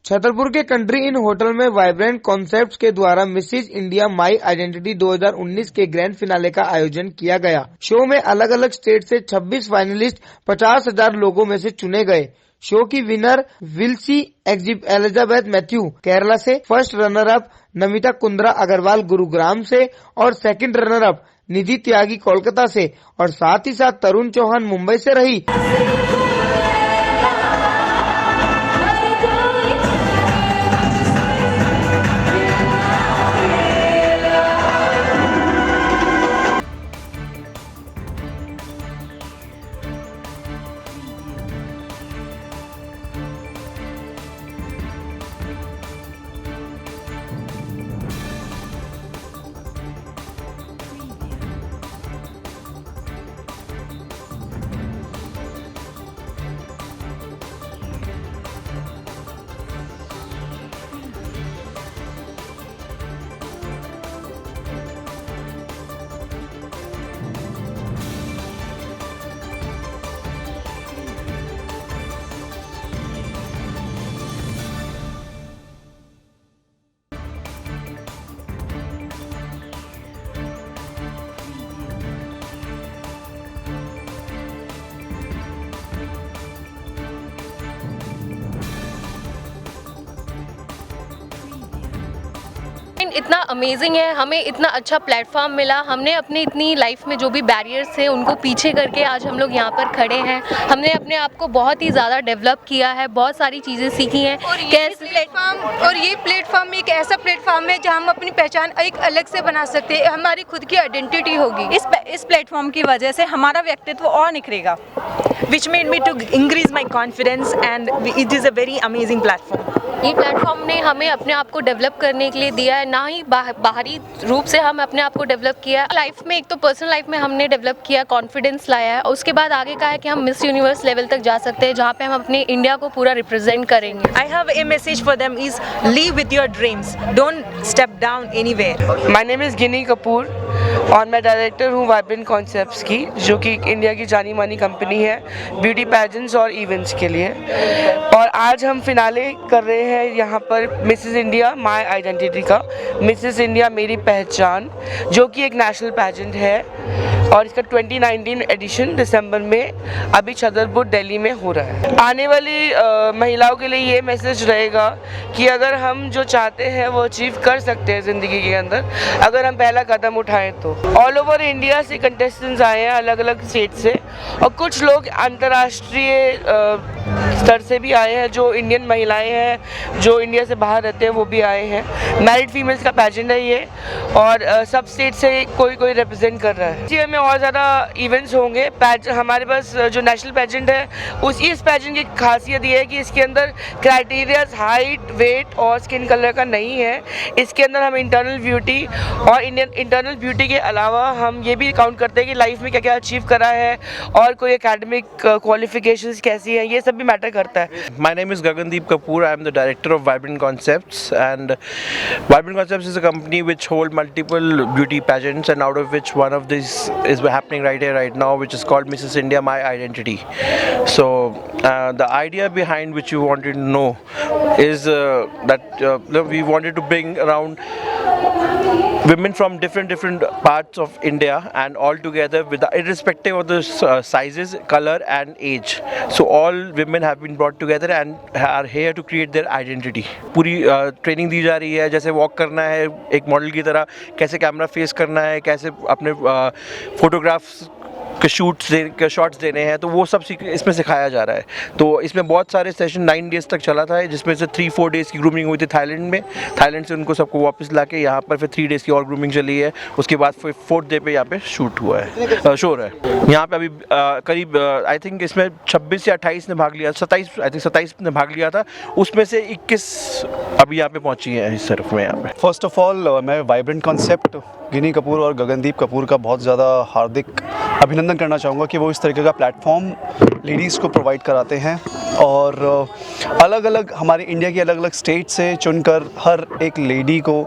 छतरपुर के country in hotel में vibrant concepts के द्वारा मिसेज इंडिया माई आइडेंटिटी 2019 के ग्रैंड फिनाले का आयोजन किया गया। शो में अलग अलग स्टेट से 26 फाइनलिस्ट 50,000 लोगों में से चुने गए। शो की विनर विल्सी एलिजाबेथ मैथ्यू केरला से, first runner up Namita Kundra Agarwal Gurugram से और second runner up Nidhi Tyagi Kolkata से और साथ ही साथ तरुण चौहान मुंबई से रही। इतना अमेजिंग है, हमें इतना अच्छा प्लेटफॉर्म मिला। हमने अपनी इतनी लाइफ में जो भी बैरियर्स थे उनको पीछे करके आज हम लोग यहाँ पर खड़े हैं। हमने अपने आप को बहुत ही ज़्यादा डेवलप किया है, बहुत सारी चीज़ें सीखी हैं। और ये प्लेटफॉर्म एक ऐसा प्लेटफॉर्म है जहाँ हम अपनी पहचान एक अलग से बना सकते हैं, हमारी खुद की आइडेंटिटी होगी। इस प्लेटफॉर्म की वजह से हमारा व्यक्तित्व और निखरेगा, which made me to increase my confidence and it is a very amazing platform. ये प्लेटफॉर्म ने हमें अपने आप को डेवलप करने के लिए दिया है, ना ही बाहरी रूप से हम अपने आप को डेवलप किया है। लाइफ में एक तो पर्सनल लाइफ में हमने डेवलप किया, कॉन्फिडेंस लाया है। उसके बाद आगे का है कि हम मिस यूनिवर्स लेवल तक जा सकते हैं, जहाँ पे हम अपने इंडिया को पूरा रिप्रेजेंट करेंगे। I have a message for them is live with your dreams, don't step down anywhere. My name is गिनी कपूर और मैं डायरेक्टर हूँ वाइब्रेंट कॉन्सेप्ट्स की, जो कि इंडिया की जानी मानी कंपनी है ब्यूटी पैजेंट्स और इवेंट्स के लिए। और आज हम फिनाले कर रहे हैं यहाँ पर मिसेस इंडिया माय आइडेंटिटी का, मिसेस इंडिया मेरी पहचान, जो कि एक नेशनल पैजेंट है और इसका 2019 एडिशन दिसंबर में अभी छतरपुर दिल्ली में हो रहा है। आने वाली महिलाओं के लिए ये मैसेज रहेगा कि अगर हम जो चाहते हैं वो अचीव कर सकते हैं ज़िंदगी के अंदर, अगर हम पहला कदम उठाएं तो। ऑल ओवर इंडिया से कंटेस्टेंट्स आए हैं, अलग अलग स्टेट से, और कुछ लोग अंतर्राष्ट्रीय स्तर से भी आए हैं। जो इंडियन महिलाएं हैं जो इंडिया से बाहर रहते हैं वो भी आए हैं। मैरिड फीमेल्स का पैजेंट है ये, और सब स्टेट से कोई रिप्रेजेंट कर रहा है। जी, हमें और ज़्यादा इवेंट्स होंगे। हमारे पास जो नेशनल पैजेंट है इस पैजेंट की खासियत ये है कि इसके अंदर क्राइटेरियाज हाइट, वेट और स्किन कलर का नहीं है। इसके अंदर हम इंटरनल ब्यूटी और इंटरनल ब्यूटी के अलावा हम ये भी काउंट करते हैं कि लाइफ में क्या क्या अचीव करा है और कोई एकेडमिक क्वालिफिकेशंस कैसी हैं, ये सब भी मैटर करता है। My name is Gagandeep Kapoor. I am the director of Vibrant Concepts, and Vibrant Concepts is a company which hold multiple beauty pageants, and out of which one of these is happening right here, right now, which is called Mrs. India My Identity. So the idea behind which you wanted to know is that we wanted to bring around women from different parts of India and all together with irrespective of the sizes, color and age. So all women have been brought together and are here to create their identity. पूरी training दी जा रही है, जैसे walk करना है एक model की तरह, कैसे कैमरा फेस करना है, कैसे अपने फोटोग्राफ्स के शॉट्स देने हैं, तो वो सब इसमें सिखाया जा रहा है। तो इसमें बहुत सारे सेशन 9 डेज़ तक चला था, जिसमें से 3-4 डेज़ की ग्रूमिंग हुई थी थाईलैंड में। थाईलैंड से उनको सबको वापस ला के यहाँ पर फिर 3 डेज़ की और ग्रूमिंग चली है। उसके बाद फिर 4th डे पे यहाँ पे शूट हुआ है, शो है। यहाँ पे अभी करीब आई थिंक इसमें 26 या 28 ने भाग लिया, 27 ने भाग लिया था, उसमें से 21 अभी यहाँ पे पहुँची हैं इस तरफ में। यहाँ पे फर्स्ट ऑफ ऑल मैं वाइब्रेंट कॉन्सेप्ट गिनी कपूर और गगनदीप कपूर का बहुत ज़्यादा हार्दिक अभिनंदन करना चाहूँगा कि वो इस तरीके का प्लेटफॉर्म लेडीज़ को प्रोवाइड कराते हैं और अलग अलग हमारे इंडिया की अलग अलग स्टेट से चुनकर हर एक लेडी को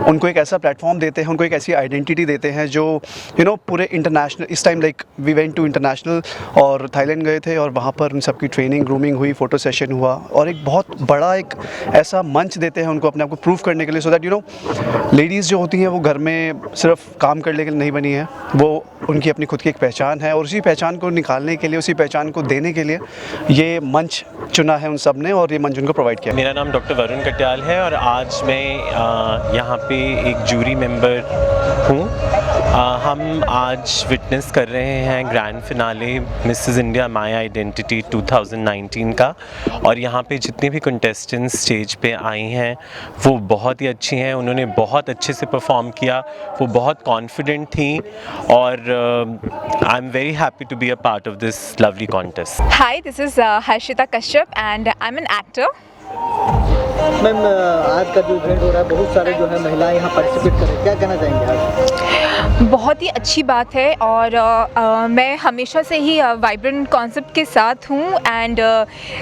उनको एक ऐसा प्लेटफॉर्म देते हैं, उनको एक ऐसी आइडेंटिटी देते हैं जो पूरे इंटरनेशनल, इस time like we went to international और थाईलैंड गए थे और वहाँ पर उन सबकी ट्रेनिंग, ग्रूमिंग हुई, फ़ोटो सेशन हुआ और एक बहुत बड़ा एक ऐसा मंच देते हैं उनको अपने आप को प्रूव करने के लिए, सो दैट लेडीज़ जो होती हैं वो घर में सिर्फ काम करने के लिए नहीं बनी है, वो उनकी अपनी खुद की एक पहचान है और उसी पहचान को निकालने के लिए, उसी पहचान को देने के लिए ये मंच चुना है उन सब ने और ये मंच उनको प्रोवाइड किया। मेरा नाम डॉक्टर वरुण कटियाल है और आज मैं यहाँ पे एक जूरी मेंबर हूँ। हम आज विटनेस कर रहे हैं grand finale Mrs India my identity 2019 का और यहाँ पे जितने भी कंटेस्टेंट्स स्टेज पे आई हैं वो बहुत ही अच्छी हैं, उन्होंने बहुत अच्छे से परफॉर्म किया, वो बहुत कॉन्फिडेंट थी और I am very happy to be a part of this lovely contest. Hi, this is Harshita Kashyap and I'm an actor. Ma'am आज का जो इवेंट हो रहा है बहुत सारे जो है महिलाएं यहाँ पार्टिसिपेट कर रही हैं, क्या कहना चाहेंगे आज? बहुत ही अच्छी बात है और मैं हमेशा से ही वाइब्रेंट कॉन्सेप्ट के साथ हूँ and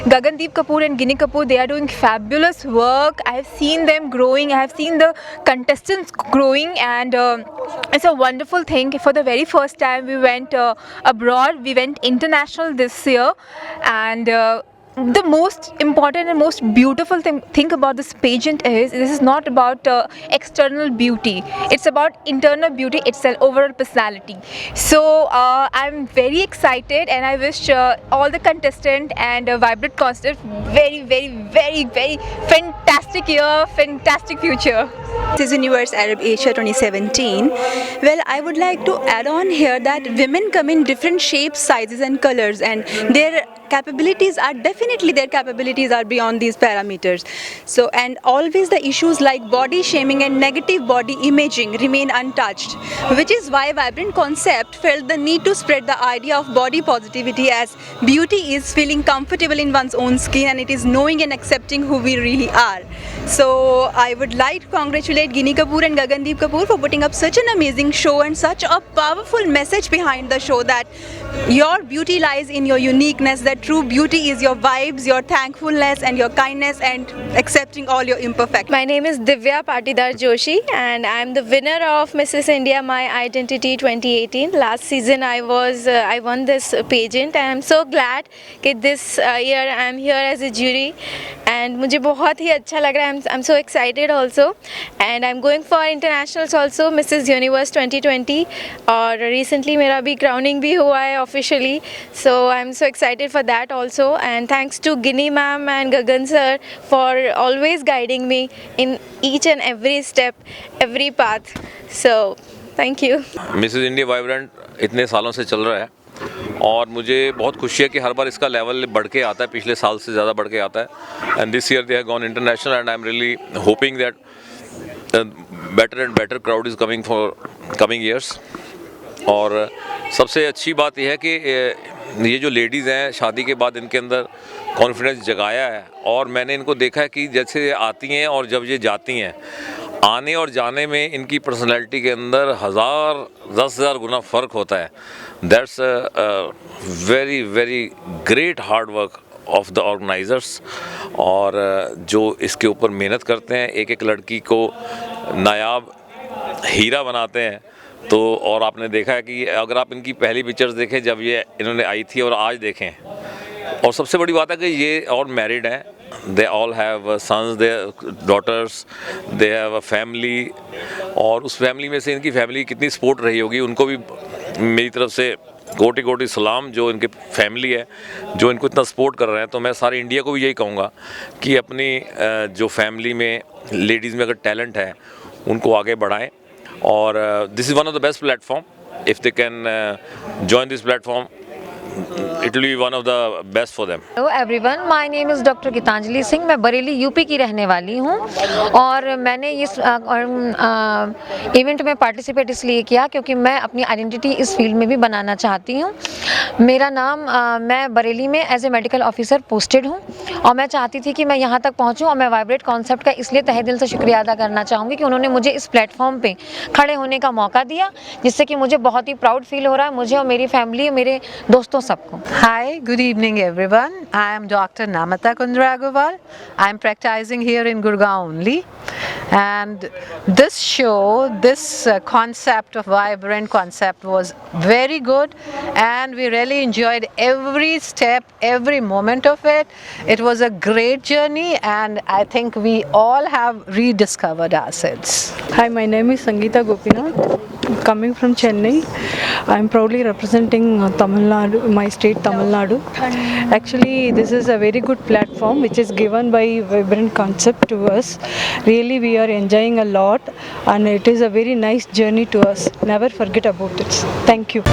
Gagandeep Kapoor and Ginni Kapoor, they are doing fabulous work. I have seen them growing, I have seen the contestants growing and it's a wonderful thing. For the very first time we went abroad, we went international this year and the most important and most beautiful thing about this pageant is this is not about external beauty, it's about internal beauty itself, overall personality. So I'm very excited and I wish all the contestants and Vibrant Concept very very very very fantastic year, fantastic future. This is Universe Arab Asia 2017. Well, I would like to add on here that women come in different shapes, sizes and colors and their capabilities are beyond these parameters. So, and always the issues like body shaming and negative body imaging remain untouched, which is why Vibrant Concept felt the need to spread the idea of body positivity, as beauty is feeling comfortable in one's own skin and it is knowing and accepting who we really are. So I would like to congratulate Ginny Kapoor and Gagandeep Kapoor for putting up such an amazing show and such a powerful message behind the show, that your beauty lies in your uniqueness, that true beauty is your vibes, your thankfulness and your kindness and accepting all your imperfections. My name is Divya Patidar Joshi and I am the winner of Mrs. India My Identity 2018. Last season I won this pageant and I am so glad that this year I am here as a jury and मुझे बहुत ही अच्छा लग रहा है. I'm so excited also and I'm going for internationals also, Mrs. Universe 2020 और recently मेरा भी crowning भी हुआ है officially, so I'm so excited for that also and thanks to Ginny ma'am and Gagan sir for always guiding me in each and every step, every path, so thank you. Mrs. India Vibrant इतने सालों से चल रहा है और मुझे बहुत खुशी है कि हर बार इसका लेवल बढ़ के आता है, पिछले साल से ज़्यादा बढ़ के आता है and this year they have gone international and I am really hoping that better and better crowd is coming for coming years. और सबसे अच्छी बात यह है कि ये जो लेडीज़ हैं शादी के बाद इनके अंदर कॉन्फिडेंस जगाया है और मैंने इनको देखा है कि जैसे आती हैं और जब ये जाती हैं, आने और जाने में इनकी पर्सनैलिटी के अंदर 10,000 गुना फ़र्क होता है. That's very very great hard work of the organisers और जो इसके ऊपर मेहनत करते हैं, एक एक लड़की को नायाब हीरा बनाते हैं. तो और आपने देखा है कि अगर आप इनकी पहली पिक्चर्स देखें जब ये इन्होंने आई थी और आज देखें, और सबसे बड़ी बात है कि ये और मैरिड हैं, they all have sons, their daughters, they have a family और उस फैमिली में से इनकी फैमिली कितनी सपोर्ट रही होगी, उनको भी मेरी तरफ से कोटि कोटि सलाम जो इनके फैमिली है जो इनको इतना सपोर्ट कर रहे हैं. तो मैं सारे इंडिया को भी यही कहूँगा कि अपनी जो फैमिली में लेडीज़ में अगर टैलेंट है उनको आगे बढ़ाएं और this is one of the best platform. If they can join this platform it will be one of the best for them. Hello everyone, my name is Dr. Gitanjali Singh. मैं Bareilly UP की रहने वाली हूँ और मैंने इस event में participate इसलिए किया क्योंकि मैं अपनी आइडेंटिटी इस फील्ड में भी बनाना चाहती हूँ. मेरा नाम मैं बरेली में as a medical officer posted हूँ और मैं चाहती थी कि मैं यहाँ तक पहुँचूँ और मैं वाइब्रेंट कॉन्सेप्ट का इसलिए तहे दिल से शुक्रिया अदा करना चाहूँगी कि उन्होंने मुझे इस प्लेटफॉर्म पे खड़े होने का मौका दिया, जिससे कि मुझे बहुत ही प्राउड फील हो रहा है. मुझे और मेरी फैमिली और मेरे दोस्तों सबको। Hi, good evening everyone. I am Dr. Namata Kundra Agarwal. I am practicing here in Gurgaon only. And this show, this concept of vibrant concept was very good, and we really enjoyed every step, every moment of it. It was a great journey, and I think we all have rediscovered ourselves. Hi, my name is Sangeeta Gopinath. Coming from Chennai, I am proudly representing Tamil Nadu, my state Tamil Nadu. Actually, this is a very good platform which is given by Vibrant Concept to us. Really, we are enjoying a lot, and it is a very nice journey to us. Never forget about it. Thank you.